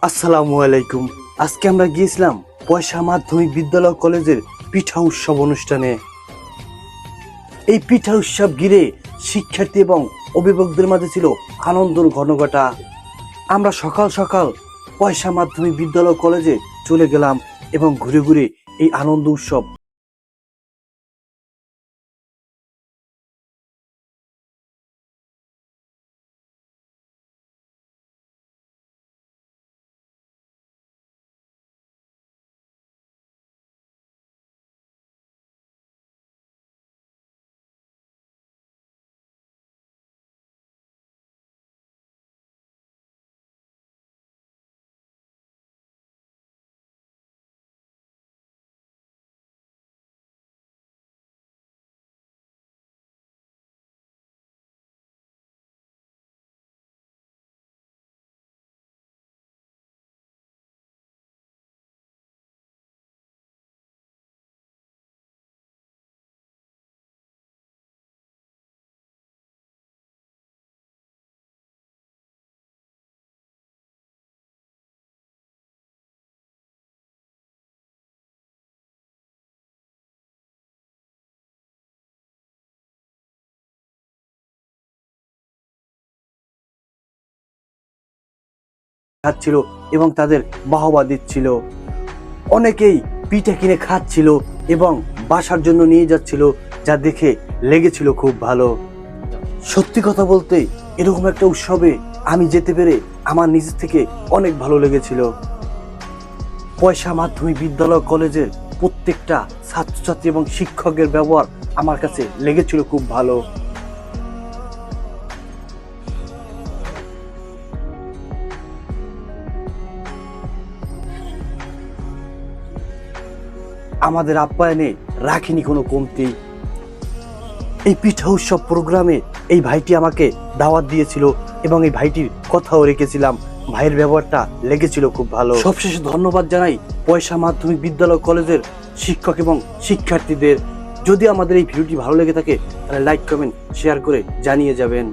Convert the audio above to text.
আসসালামু আলাইকুম। আজকে আমরা গিয়েছিলাম পয়সা মাধ্যমিক বিদ্যালয় কলেজের পিঠা উৎসব অনুষ্ঠানে। এই পিঠা উৎসব ঘিরে শিক্ষার্থী এবং অভিভাবকদের মাঝে ছিল আনন্দের ঘনঘটা। আমরা সকাল সকাল পয়সা মাধ্যমিক বিদ্যালয় কলেজে চলে গেলাম এবং ঘুরে ঘুরে এই আনন্দ উৎসব খাচ্ছিল এবং তাদের বাহবা দিচ্ছিল। অনেকেই পিঠা কিনে খাচ্ছিল এবং বাসার জন্য নিয়ে যাচ্ছিল, যা দেখে লেগেছিল খুব ভালো। সত্যি কথা বলতে এরকম একটা উৎসবে আমি যেতে পেরে আমার নিজের থেকে অনেক ভালো লেগেছিল। পয়সা মাধ্যমিক বিদ্যালয় কলেজের প্রত্যেকটা ছাত্রছাত্রী এবং শিক্ষকের ব্যবহার আমার কাছে লেগেছিল খুব ভালো। আমাদের আপ্যায়নে রাখিনি কোনো কমতি। এই পিঠা উৎসব প্রোগ্রামে এই ভাইটি আমাকে দাওয়াত দিয়েছিল এবং এই ভাইটির কথাও রেখেছিলাম। ভাইয়ের ব্যবহারটা লেগেছিল খুব ভালো। সবশেষে ধন্যবাদ জানাই পয়সা মাধ্যমিক বিদ্যালয় কলেজের শিক্ষক এবং শিক্ষার্থীদের। যদি আমাদের এই ভিডিওটি ভালো লেগে থাকে তাহলে লাইক, কমেন্ট, শেয়ার করে জানিয়ে যাবেন।